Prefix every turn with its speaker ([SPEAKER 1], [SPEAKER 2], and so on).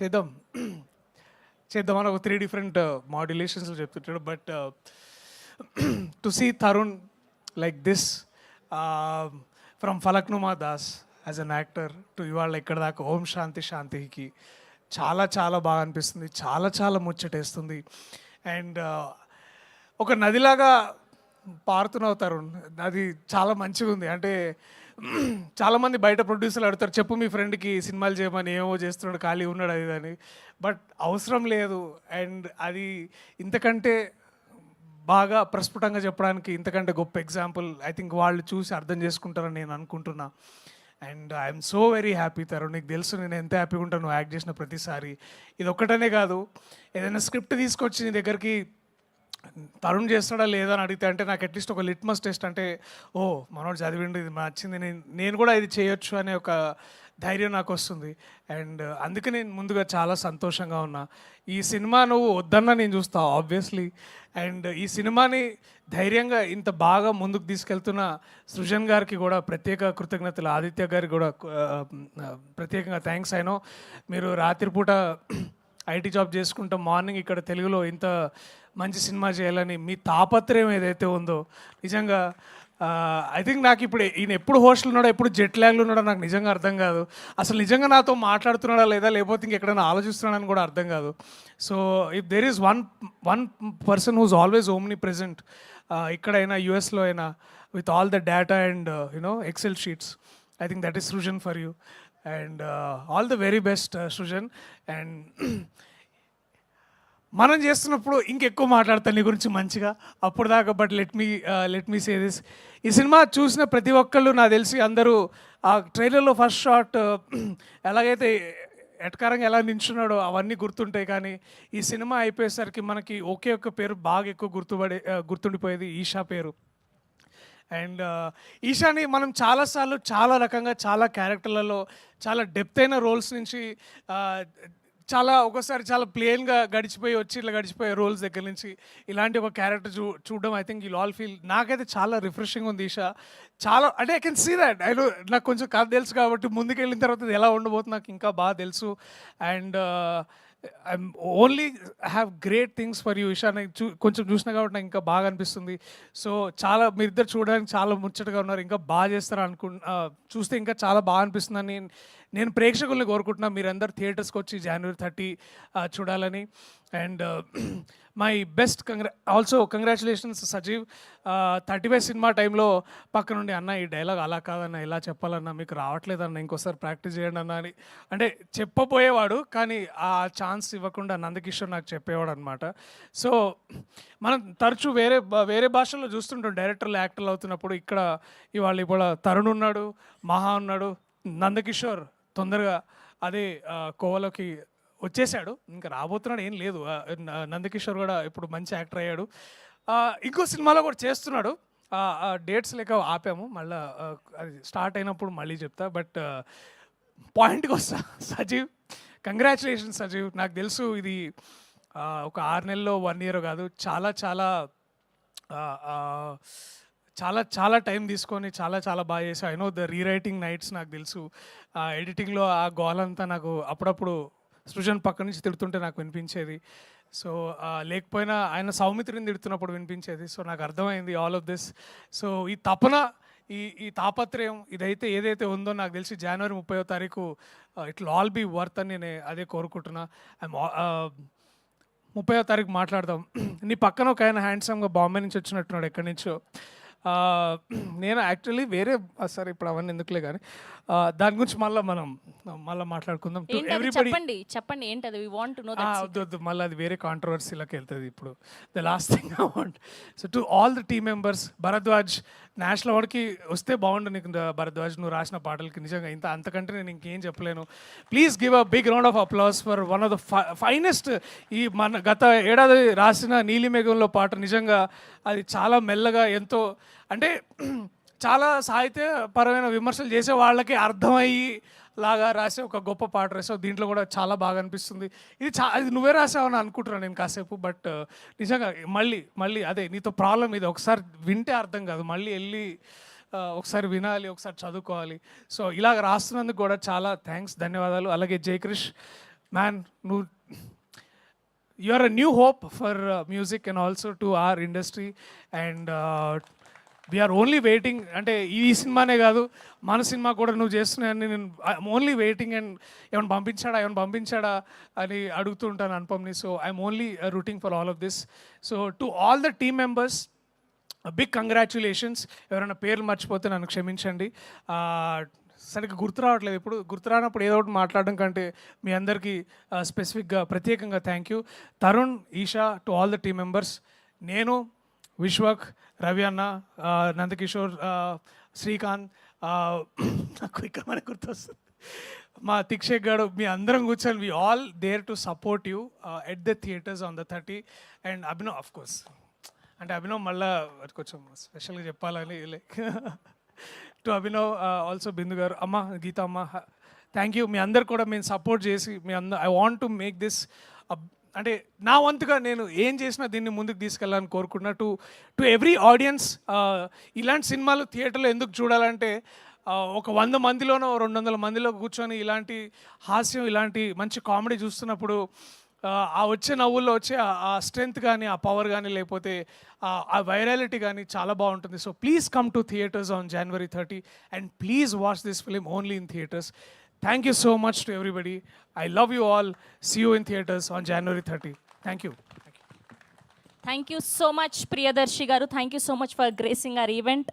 [SPEAKER 1] చేద్దాం చేద్దామని ఒక 3 డిఫరెంట్ మాడ్యులేషన్స్లో చెప్తుంటాడు. But to see Tarun like this from Falaknuma Das as an actor to ఇవాళ ఇక్కడ దాకా ఓం శాంతి శాంతికి చాలా చాలా బాగా అనిపిస్తుంది. చాలా చాలా ముచ్చటేస్తుంది. అండ్ ఒక నదిలాగా పారుతున్నావు తరుణ్, అది చాలా మంచిగా ఉంది. అంటే చాలామంది బయట ప్రొడ్యూసర్లు అడుగుతారు, చెప్పు మీ ఫ్రెండ్కి సినిమాలు చేయమని, ఏమో చేస్తున్నాడు, ఖాళీ ఉన్నాడు అది అని. బట్ అవసరం లేదు. అండ్ అది ఇంతకంటే బాగా ప్రస్ఫుటంగా చెప్పడానికి ఇంతకంటే గొప్ప ఎగ్జాంపుల్ ఐ థింక్ వాళ్ళు చూసి అర్థం చేసుకుంటారని నేను అనుకుంటున్నా. And I'm so very happy Tarun. నీకు తెలుసు నేను ఎంత హ్యాపీగా ఉంటాను నువ్వు యాక్ట్ చేసిన ప్రతిసారి. ఇది ఒక్కటనే కాదు, ఏదైనా స్క్రిప్ట్ తీసుకొచ్చి నీ దగ్గరికి తరుణ్ చేస్తాడా లేదా అని అడిగితే అంటే నాకు అట్లీస్ట్ ఒక లిట్మస్ టెస్ట్, అంటే ఓ మనోడు చదివిండు, ఇది నచ్చింది, నేను కూడా ఇది చేయొచ్చు అనే ఒక ధైర్యం నాకు వస్తుంది. అండ్ అందుకే నేను ముందుగా చాలా సంతోషంగా ఉన్నా. ఈ సినిమా నువ్వు వద్దన్నా నేను చూస్తా ఆబ్వియస్లీ. అండ్ ఈ సినిమాని ధైర్యంగా ఇంత బాగా ముందుకు తీసుకెళ్తున్న సృజన్ గారికి కూడా ప్రత్యేక కృతజ్ఞతలు, ఆదిత్య గారికి కూడా ప్రత్యేకంగా థ్యాంక్స్. అయినో మీరు రాత్రిపూట ఐటీ జాబ్ చేసుకుంటూ మార్నింగ్ ఇక్కడ తెలుగులో ఇంత మంచి సినిమా చేయాలని మీ తాపత్రయం ఏదైతే ఉందో నిజంగా ఐ థింక్ నాకు ఇప్పుడు ఈయన ఎప్పుడు హోస్టల్ ఉన్నాడో, ఎప్పుడు జెట్ ల్యాగ్లో ఉన్నాడో నాకు నిజంగా అర్థం కాదు. అసలు నిజంగా నాతో మాట్లాడుతున్నాడా లేదా, లేకపోతే ఇంకెక్కడైనా ఆలోచిస్తున్నాడని కూడా అర్థం కాదు. So if there is one person who's always omnipresent, ఇక్కడైనా యూఎస్లో అయినా, with all the data and you know excel sheets, I think that is Srujan for you. And all the very best Srujan. And మనం చేస్తున్నప్పుడు ఇంకెక్కువ మాట్లాడతాను నీ గురించి మంచిగా అప్పుడు దాకా. But let me say this, ఈ సినిమా చూసిన ప్రతి ఒక్కళ్ళు నాకు తెలిసి అందరూ ఆ ట్రైలర్లో ఫస్ట్ షాట్ ఎలాగైతే ఎటకారంగా ఎలా నించున్నాడో అవన్నీ గుర్తుంటాయి. కానీ ఈ సినిమా అయిపోయేసరికి మనకి ఒకే ఒక్క పేరు బాగా ఎక్కువ గుర్తుండిపోయేది, ఈషా పేరు. అండ్ ఈషాని మనం చాలాసార్లు చాలా రకంగా చాలా క్యారెక్టర్లలో చాలా డెప్త్ అయిన రోల్స్ నుంచి చాలా ఒక్కోసారి చాలా ప్లెయిన్గా గడిచిపోయి వచ్చి ఇట్లా గడిచిపోయే రోల్స్ దగ్గర నుంచి ఇలాంటి ఒక క్యారెక్టర్ చూడడం I think you all feel, నాకైతే చాలా రిఫ్రెషింగ్ ఉంది ఈషా. చాలా అంటే ఐ కెన్ సీ దట్. నాకు కొంచెం కథ తెలుసు కాబట్టి ముందుకు వెళ్ళిన తర్వాత ఇది ఎలా ఉండబోతుంది నాకు ఇంకా బాగా తెలుసు. And I'm only have great things for you Esha. నాకు కొంచెం చూసినా కాబట్టి నాకు ఇంకా బాగా అనిపిస్తుంది. సో చాలా మీరిద్దరు చూడడానికి చాలా ముచ్చటగా ఉన్నారు, ఇంకా బాగా చేస్తారు చూస్తే ఇంకా చాలా బాగా అనిపిస్తుందని నేను ప్రేక్షకుల్ని కోరుకుంటున్నా. మీరందరూ థియేటర్స్కి వచ్చి January 30 చూడాలని. And my best also congratulations Sajeev. 35 cinema టైంలో పక్క నుండి అన్న ఈ డైలాగ్ అలా కాదన్న ఇలా చెప్పాలన్నా, మీకు రావట్లేదన్న ఇంకోసారి ప్రాక్టీస్ చేయండి అన్న అని అంటే చెప్పబోయేవాడు, కానీ ఆ ఛాన్స్ ఇవ్వకుండా నందకిషోర్ నాకు చెప్పేవాడు అనమాట. సో మనం తరచూ వేరే భాషల్లో చూస్తుంటాం డైరెక్టర్లు యాక్టర్లు అవుతున్నప్పుడు. ఇవాళ తరుణ్ ఉన్నాడు, మహా ఉన్నాడు, నందకిషోర్ తొందరగా అదే కోవలోకి వచ్చేసాడు, ఇంకా రాబోతున్నాడు ఏం లేదు. నందకిషోర్ కూడా ఇప్పుడు మంచి యాక్టర్ అయ్యాడు. ఇంకో సినిమాలో కూడా చేస్తున్నాడు, డేట్స్ లేక ఆపాము, మళ్ళీ అది స్టార్ట్ అయినప్పుడు మళ్ళీ చెప్తా. బట్ పాయింట్కి వస్తా, సజీవ్ కంగ్రాచులేషన్స్ సజీవ్. నాకు తెలుసు ఇది ఒక 6 నెలల్లో 1 year కాదు, చాలా చాలా చాలా చాలా టైం తీసుకొని చాలా చాలా బాగా చేసావు. I know the rewriting nights నాకు తెలుసు. ఎడిటింగ్లో ఆ గోలంతా నాకు అప్పుడప్పుడు సృజన్ పక్క నుంచి తిడుతుంటే నాకు వినిపించేది. సో లేకపోయినా ఆయన సౌమిత్రిని తిడుతున్నప్పుడు వినిపించేది. సో నాకు అర్థమైంది ఆల్ ఆఫ్ దిస్. సో ఈ తపన, ఈ తాపత్రయం ఏదైతే ఉందో నాకు తెలిసి January 30 it will all be worth అని నేను అదే కోరుకుంటున్నా. 30 మాట్లాడదాం. నీ పక్కన ఒక ఆయన హ్యాండ్సమ్గా బాంబే నుంచి వచ్చినట్టున్నాడు, ఎక్కడి నుంచో. నేను యాక్చువల్లీ సరే ఇప్పుడు అవన్నీ ఎందుకులే కానీ దాని గురించి మళ్ళీ మాట్లాడుకుందాం. టు ఎవ్రీబడి
[SPEAKER 2] చెప్పండి ఏంటది, వి వాంట్ టు నో.
[SPEAKER 1] వద్దు మళ్ళీ అది వేరే కాంట్రవర్సీలోకి వెళ్తుంది. ఇప్పుడు the last thing I want, so to all the team members, Bharadwaj national అవార్డ్కి వస్తే బాగుండు నీకు భరద్వాజ్, నువ్వు రాసిన పాటలకి నిజంగా అంతకంటే నేను ఇంకేం చెప్పలేను. Please give a big round of applause for one of the finest. ఈ మన గత ఏడాది రాసిన నీలిమేఘంలో పాట నిజంగా అది చాలా మెల్లగా ఎంతో అంటే చాలా సాహిత్యపరమైన విమర్శలు చేసే వాళ్ళకి అర్థమయ్యి లాగా రాసే ఒక గొప్ప పాట రాసావు. దీంట్లో కూడా చాలా బాగా అనిపిస్తుంది. ఇది నువ్వే రాసావని అనుకుంటున్నాను నేను కాసేపు. బట్ నిజంగా మళ్ళీ అదే నీతో ప్రాబ్లం ఇది, ఒకసారి వింటే అర్థం కాదు, మళ్ళీ వెళ్ళి ఒకసారి వినాలి, ఒకసారి చదువుకోవాలి. సో ఇలాగ రాస్తున్నందుకు కూడా చాలా థ్యాంక్స్, ధన్యవాదాలు. అలాగే జయకృష్ మ్యాన్ నువ్వు you are a new hope for music and also to our industry and we are only waiting అంటే ఈ సినిమానే కాదు మన సినిమా కూడా నువ్వు చేస్తున్నాయని నేను ఐఎమ్ ఓన్లీ వెయిటింగ్ అండ్ ఏమైనా పంపించాడా అని అడుగుతూ ఉంటాను అనుపమ్ని. So I'm only rooting for all of this. So to all the team members big congratulations. ఎవరైనా పేర్లు మర్చిపోతే నన్ను క్షమించండి. సరిగ్గా గుర్తు రావట్లేదు. ఇప్పుడు గుర్తు రానప్పుడు ఏదో ఒకటి మాట్లాడడం కంటే మీ అందరికీ స్పెసిఫిక్గా ప్రత్యేకంగా thank you. Tarun, Esha, to all the team members. నేను, విశ్వక్, రవి అన్న, నందకిషోర్, శ్రీకాంత్, నాకు ఇక్కడ మనకు గుర్తొస్తుంది మా తిక్షేక్ గారు, మీ అందరం కూర్చొని we all there to support you at the theatres on the 30. And Abhinav of course, అంటే అభినవ్ మళ్ళీ కొంచెం స్పెషల్గా చెప్పాలని like to Abhinav, also Bindu garu, అమ్మ గీత అమ్మ, థ్యాంక్ యూ. మీ అందరు కూడా మేము సపోర్ట్ చేసి మీ అందరు I want to make this అంటే నా వంతుగా నేను ఏం చేసినా దీన్ని ముందుకు తీసుకెళ్ళాలని కోరుకున్నా. టు ఎవ్రీ ఆడియన్స్, ఇలాంటి సినిమాలు థియేటర్లో ఎందుకు చూడాలంటే ఒక 100 మందిలోనో 200 మందిలో కూర్చొని ఇలాంటి హాస్యం, ఇలాంటి మంచి కామెడీ చూస్తున్నప్పుడు ఆ వచ్చే నవ్వుల్లో వచ్చే ఆ స్ట్రెంగ్త్ కానీ, ఆ పవర్ కానీ, లేకపోతే ఆ వైరాలిటీ కానీ చాలా బాగుంటుంది. So please come to theatres on January 30 and please watch this film only in theatres. Thank you so much to everybody. I love you all. See you in theaters on January 30. Thank you.
[SPEAKER 2] Thank you so much, Priyadarshi garu. Thank you so much for gracing our event.